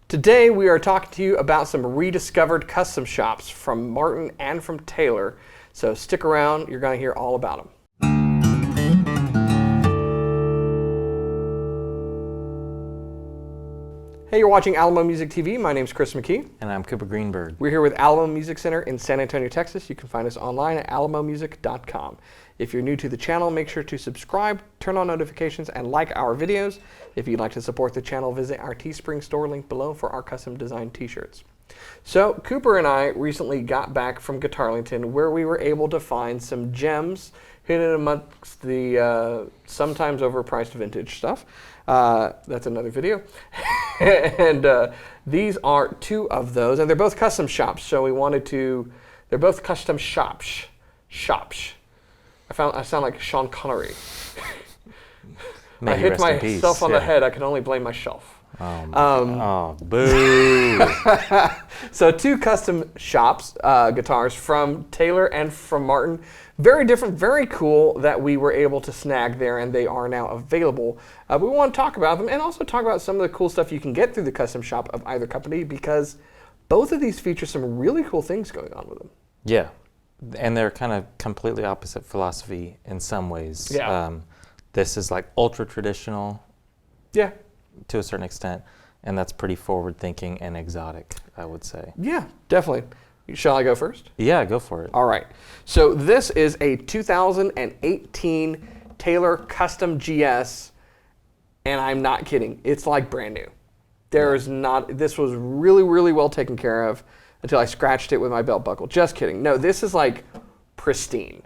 Today we are talking to you about some rediscovered custom shops from Martin and from Taylor. So stick around, you're going to hear all about them. Hey, you're watching Alamo Music TV. My name's Chris McKee. And I'm Cooper Greenberg. We're here with Alamo Music Center in San Antonio, Texas. You can find us online at alamomusic.com. If you're new to the channel, make sure to subscribe, turn on notifications, and like our videos. If you'd like to support the channel, visit our Teespring store link below for our custom designed t-shirts. So Cooper and I recently got back from Guitarlington, where we were able to find some gems hidden amongst the sometimes overpriced vintage stuff. That's another video. And these are two of those, and they're both custom shops. So we wanted to, they're both custom shops. I sound like Sean Connery. May I he hit rest in myself peace. on Yeah. the head. I can only blame myself. Oh, boo. So two custom shops, guitars from Taylor and from Martin. Very different, very cool that we were able to snag there, and they are now available. We want to talk about them and also talk about some of the cool stuff you can get through the custom shop of either company, because both of these feature some really cool things going on with them. Yeah, and they're kind of completely opposite philosophy in some ways. Yeah. This is like ultra traditional. Yeah. To a certain extent, and that's pretty forward thinking and exotic, I would say. Yeah, definitely. Shall I go first? Yeah, go for it. All right. So this is a 2018 Taylor Custom GS, and I'm not kidding. It's like brand new. This was really, really well taken care of until I scratched it with my belt buckle. Just kidding. No, this is like pristine.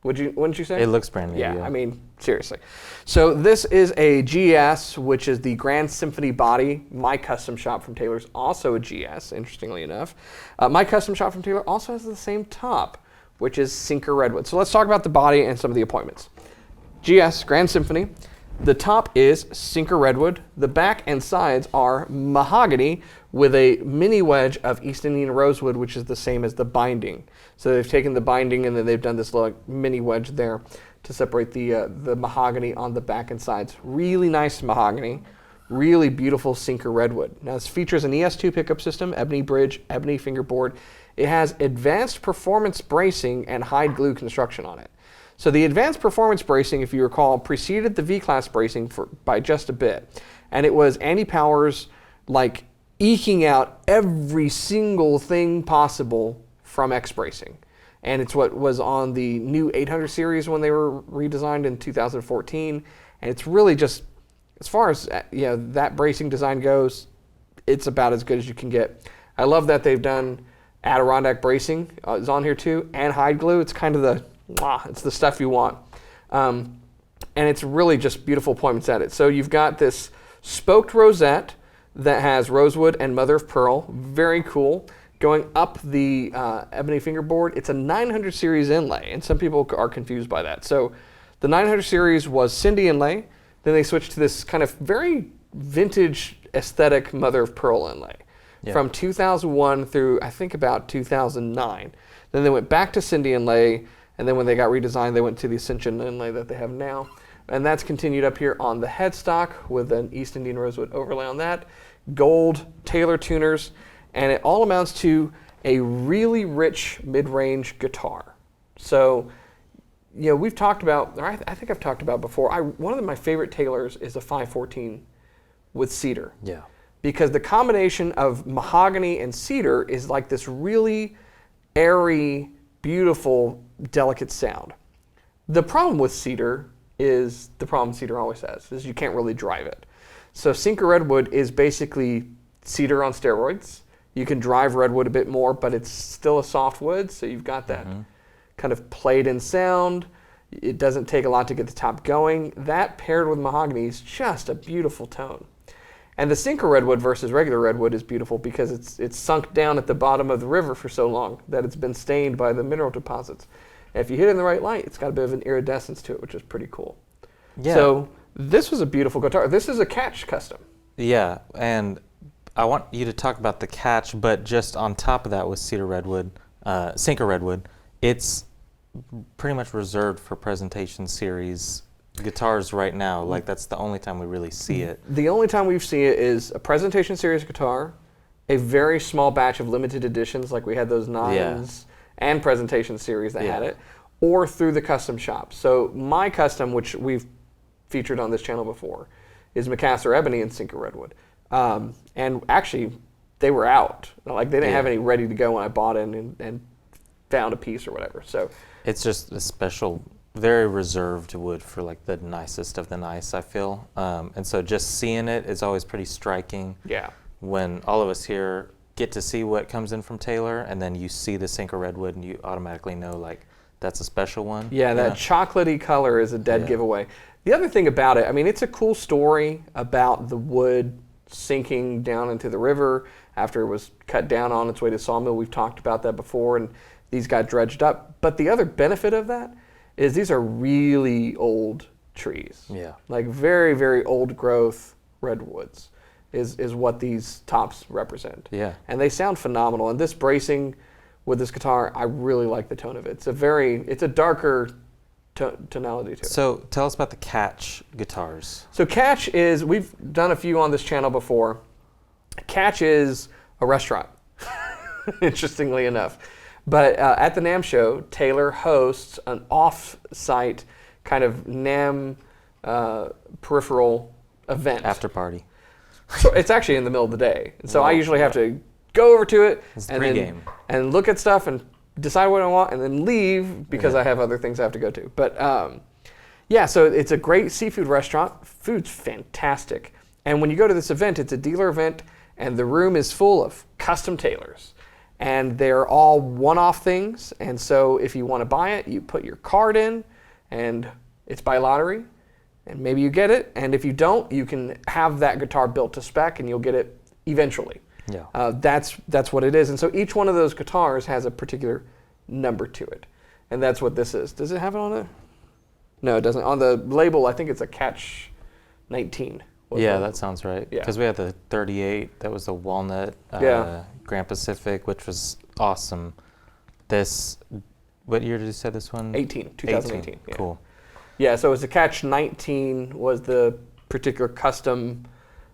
Wouldn't you say? It looks brand new. Yeah, I mean, seriously. So this is a GS, which is the Grand Symphony body. My custom shop from Taylor is also a GS, interestingly enough. My custom shop from Taylor also has the same top, which is Sinker Redwood. So let's talk about the body and some of the appointments. GS, Grand Symphony. The top is Sinker Redwood. The back and sides are mahogany with a mini wedge of East Indian rosewood, which is the same as the binding. So they've taken the binding and then they've done this little mini wedge there to separate the mahogany on the back and sides. Really nice mahogany, really beautiful Sinker Redwood. Now this features an ES2 pickup system, ebony bridge, ebony fingerboard. It has advanced performance bracing and hide glue construction on it. So the advanced performance bracing, if you recall, preceded the V-Class bracing by just a bit. And it was Andy Powers like eking out every single thing possible from X bracing. And it's what was on the new 800 series when they were redesigned in 2014. And it's really just, as far as that bracing design goes, it's about as good as you can get. I love that they've done Adirondack bracing is on here too, and hide glue. It's kind of it's the stuff you want. And it's really just beautiful appointments at it. So you've got this spoked rosette that has rosewood and mother of pearl. Very cool. Going up the ebony fingerboard, it's a 900 series inlay, and some people are confused by that. So the 900 series was Cindy inlay, then they switched to this kind of very vintage aesthetic mother of pearl inlay from 2001 through I think about 2009. Then they went back to Cindy inlay, and then when they got redesigned, they went to the Ascension inlay that they have now. And that's continued up here on the headstock with an East Indian rosewood overlay on that, gold Taylor tuners, and it all amounts to a really rich mid-range guitar. So, we've talked about, or I think I've talked about before, one of my favorite Taylors is the 514 with cedar. Yeah. Because the combination of mahogany and cedar is like this really airy, beautiful, delicate sound. The problem with cedar is the problem cedar always has, is you can't really drive it. So Sinker Redwood is basically cedar on steroids. You can drive redwood a bit more, but it's still a soft wood, so you've got that kind of played-in sound. It doesn't take a lot to get the top going. That paired with mahogany is just a beautiful tone. And the Sinker Redwood versus regular redwood is beautiful because it's sunk down at the bottom of the river for so long that it's been stained by the mineral deposits. And if you hit it in the right light, it's got a bit of an iridescence to it, which is pretty cool. Yeah. So this was a beautiful guitar. This is a catch custom. Yeah, and I want you to talk about the catch, but just on top of that with Sinker Redwood, it's pretty much reserved for presentation series guitars right now. Like that's the only time we really see it. The only time we've seen it is a presentation series guitar, a very small batch of limited editions, like we had those 9s and presentation series that had it, or through the custom shop. So my custom, which we've featured on this channel before, is Macassar Ebony and Sinker Redwood. And actually, they were out. Like, they didn't have any ready to go when I bought it and found a piece or whatever. So it's just a special, very reserved wood for like the nicest of the nice, I feel. And so just seeing it is always pretty striking. Yeah. When all of us here get to see what comes in from Taylor, and then you see the Sinker Redwood, and you automatically know, like, that's a special one. Yeah, that chocolatey color is a dead giveaway. The other thing about it, I mean, it's a cool story about the wood sinking down into the river after it was cut down on its way to sawmill. We've talked about that before, and these got dredged up. But the other benefit of that is these are really old trees. Yeah. Like very, very old growth redwoods is what these tops represent. Yeah. And they sound phenomenal. And this bracing with this guitar, I really like the tone of it. It's a darker tonality to it. So tell us about the Catch guitars. So Catch is, we've done a few on this channel before. Catch is a restaurant, interestingly enough. But at the NAMM show, Taylor hosts an off-site kind of NAMM peripheral event. After party. So it's actually in the middle of the day. And so I usually have to go over to it and look at stuff and decide what I want and then leave because I have other things I have to go to. But yeah, so it's a great seafood restaurant. Food's fantastic. And when you go to this event, it's a dealer event, and the room is full of custom Taylors. And they're all one-off things. And so if you want to buy it, you put your card in, and it's by lottery. And maybe you get it. And if you don't, you can have that guitar built to spec, and you'll get it eventually. Yeah. That's what it is. And so each one of those guitars has a particular number to it. And that's what this is. Does it have it on it? No, it doesn't. On the label, I think it's a Catch 19. Yeah, that sounds right. Yeah. Because we had the 38, that was the walnut Grand Pacific, which was awesome. This, what year did you say this one? 2018. Yeah. Cool. Yeah, so it's a Catch 19 was the particular custom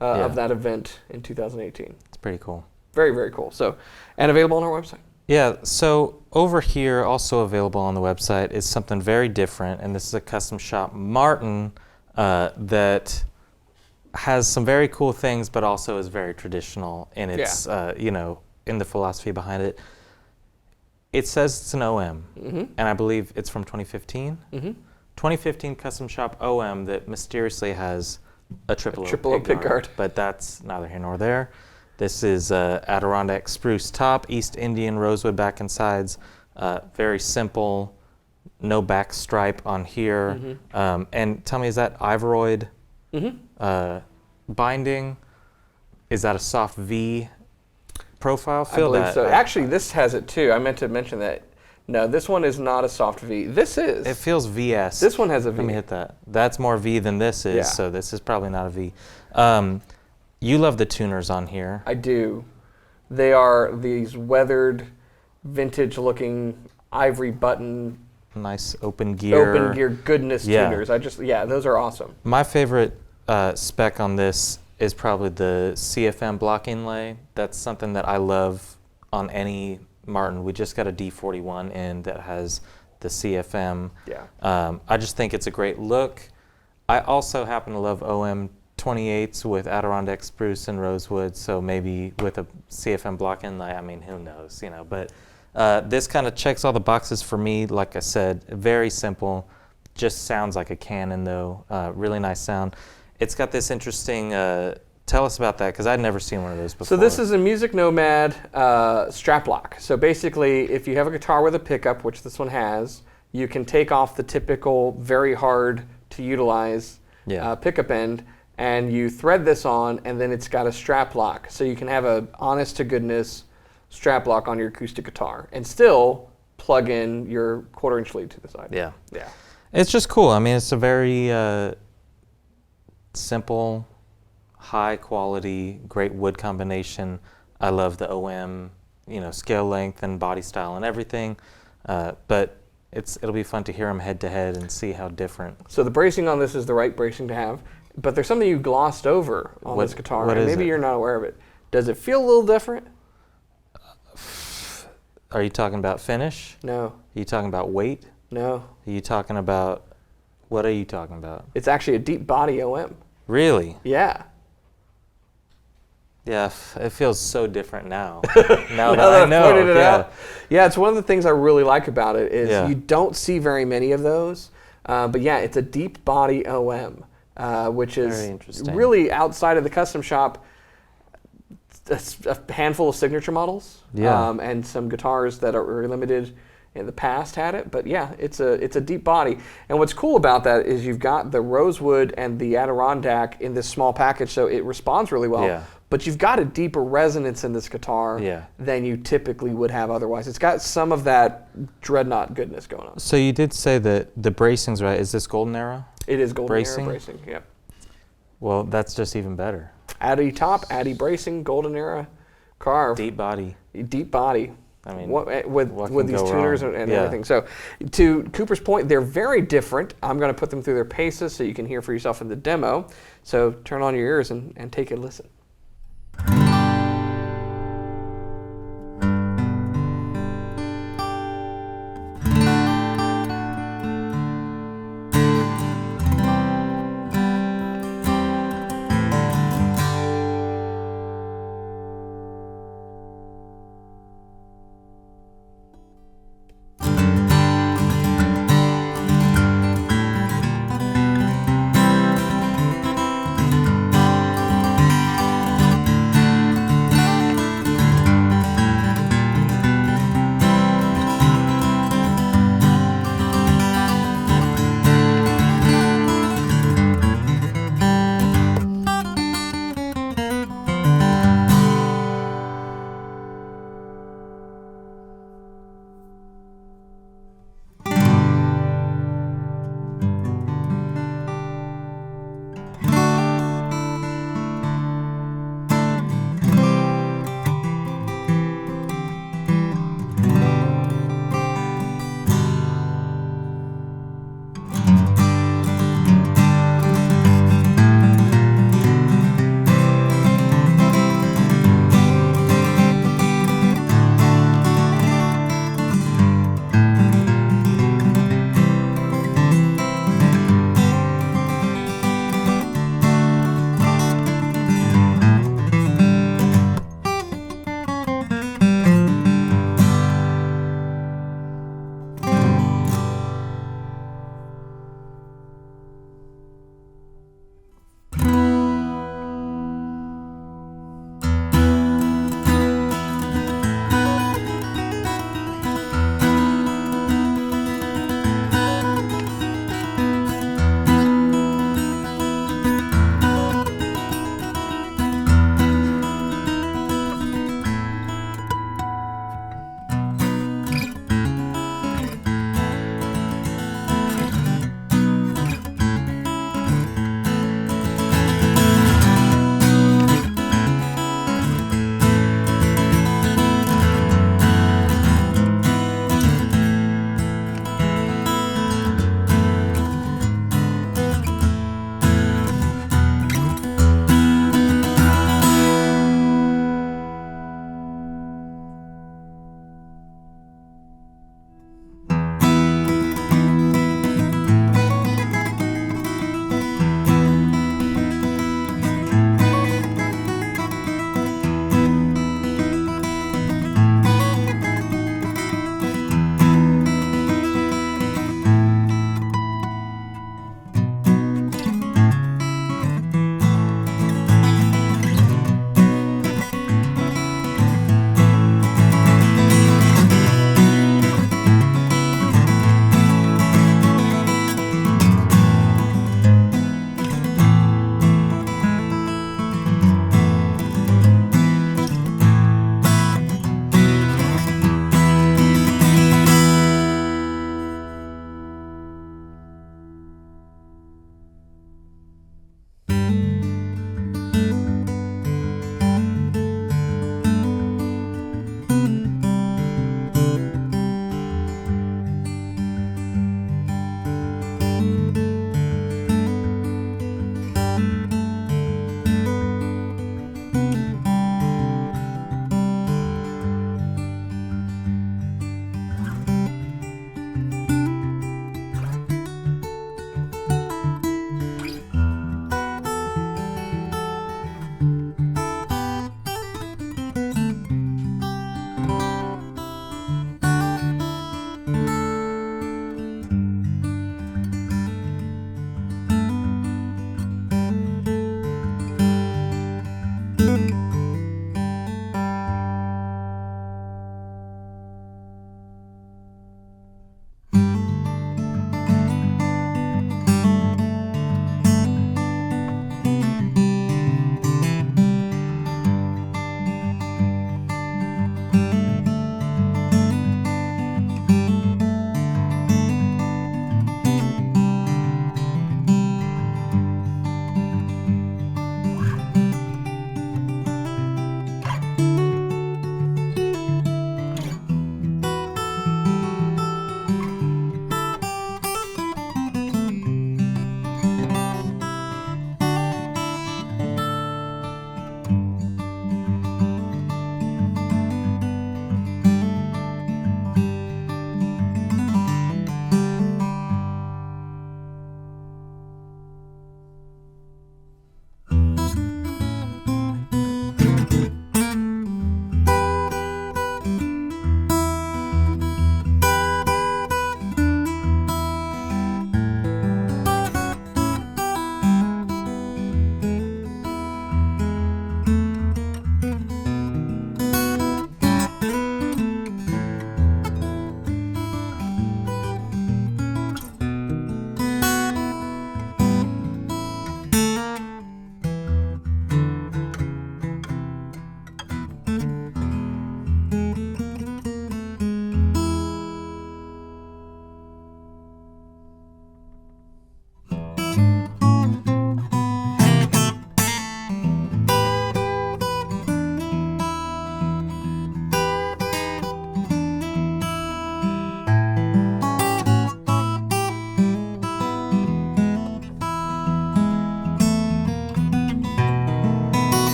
of that event in 2018. It's pretty cool. Very, very cool. So, and available on our website. Yeah, so over here, also available on the website, is something very different, and this is a custom shop Martin that has some very cool things, but also is very traditional in its, you know, in the philosophy behind it. It says it's an OM, and I believe it's from 2015. 2015 custom shop OM that mysteriously has a triple O pickguard, but that's neither here nor there. This is Adirondack spruce top, East Indian rosewood back and sides. Very simple, no back stripe on here. And tell me, is that Ivoroid binding? Is that a soft V profile? I believe so. Actually, this has it too. I meant to mention that. No, this one is not a soft V. This is. It feels VS. This one has a V. Let me hit that. That's more V than this is, so this is probably not a V. You love the tuners on here. I do. They are these weathered, vintage-looking ivory button. Nice open gear goodness tuners. Those are awesome. My favorite spec on this is probably the CFM block inlay. That's something that I love on any Martin. We just got a D41 in that has the CFM. Yeah. I just think it's a great look. I also happen to love OM 28s with Adirondack spruce and rosewood, so maybe with a CFM block inlay, I mean, who knows, you know. But this kind of checks all the boxes for me. Like I said, very simple. Just sounds like a Canon, though. Really nice sound. It's got this interesting... tell us about that, because I'd never seen one of those before. So this is a Music Nomad strap lock. So basically, if you have a guitar with a pickup, which this one has, you can take off the typical, very hard to utilize pickup end, and you thread this on, and then it's got a strap lock. So you can have a honest-to-goodness strap lock on your acoustic guitar and still plug in your quarter-inch lead to the side. Yeah. Yeah. It's just cool. I mean, it's a very simple, high quality, great wood combination. I love the OM, you know, scale length and body style and everything. But it'll be fun to hear them head to head and see how different. So the bracing on this is the right bracing to have, but there's something you glossed over on this guitar, and maybe you're not aware of it. Does it feel a little different? Are you talking about finish? No. Are you talking about weight? No. Are you talking about, what are you talking about? It's actually a deep body OM. Really? Yeah. Yeah, it feels so different now. Now that I know. Pointed it out. Yeah, it's one of the things I really like about it is you don't see very many of those. But yeah, it's a deep body OM, which is really outside of the custom shop. A handful of signature models, and some guitars that are limited in the past had it. But yeah, it's a deep body. And what's cool about that is you've got the rosewood and the Adirondack in this small package, so it responds really well. Yeah. But you've got a deeper resonance in this guitar than you typically would have otherwise. It's got some of that dreadnought goodness going on. So you did say that the bracing's right. Is this Golden Era? It is Golden Era bracing, yep. Well, that's just even better. Addy top, Addy bracing, Golden Era carve. Deep body. Deep body. I mean, with these tuners and everything. So to Cooper's point, they're very different. I'm going to put them through their paces so you can hear for yourself in the demo. So turn on your ears and take a listen.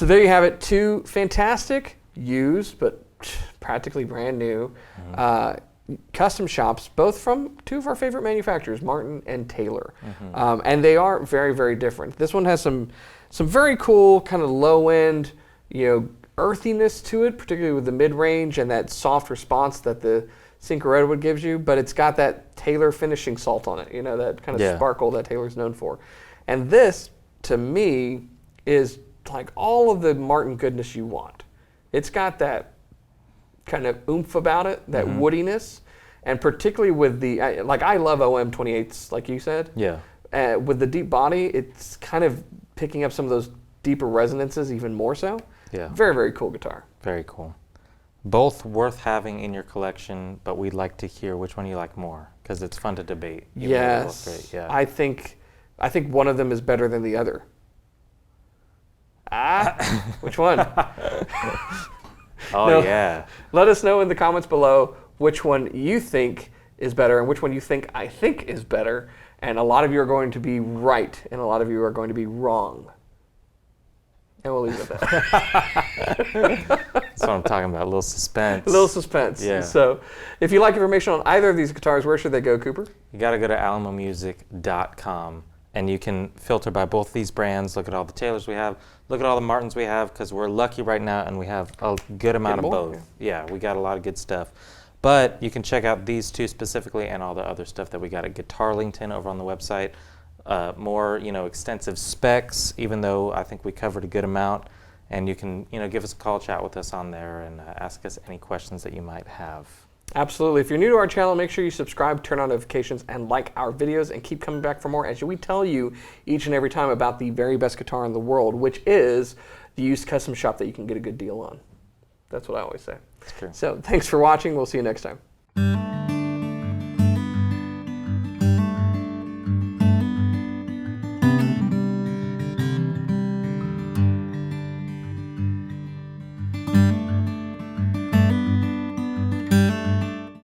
So there you have it. 2 fantastic, used, but practically brand new custom shops, both from 2 of our favorite manufacturers, Martin and Taylor. And they are very, very different. This one has some very cool kind of low-end, earthiness to it, particularly with the mid-range and that soft response that the Sinker Redwood gives you, but it's got that Taylor finishing salt on it, that kind of sparkle that Taylor's known for. And this, to me, is like all of the Martin goodness you want. It's got that kind of oomph about it, that woodiness, and particularly with the, I love OM 28s, like you said. Yeah. With the deep body, it's kind of picking up some of those deeper resonances even more so. Yeah. Very, very cool guitar. Very cool. Both worth having in your collection, but we'd like to hear which one you like more, because it's fun to debate. Yes. Yeah. I think one of them is better than the other. Which one? Yeah. Let us know in the comments below which one you think is better and which one you think I think is better. And a lot of you are going to be right, and a lot of you are going to be wrong. And we'll leave it at that. That's what I'm talking about, a little suspense. A little suspense. Yeah. So if you like information on either of these guitars, where should they go, Cooper? You got to go to alamomusic.com, and you can filter by both these brands, look at all the Taylors we have, look at all the Martins we have, because we're lucky right now, and we have a good amount of both. Yeah, we got a lot of good stuff. But you can check out these 2 specifically and all the other stuff that we got at Guitarlington over on the website. More, extensive specs, even though I think we covered a good amount. And you can, give us a call, chat with us on there, and ask us any questions that you might have. Absolutely. If you're new to our channel, make sure you subscribe, turn on notifications, and like our videos, and keep coming back for more as we tell you each and every time about the very best guitar in the world, which is the used custom shop that you can get a good deal on. That's what I always say. That's true. So thanks for watching. We'll see you next time.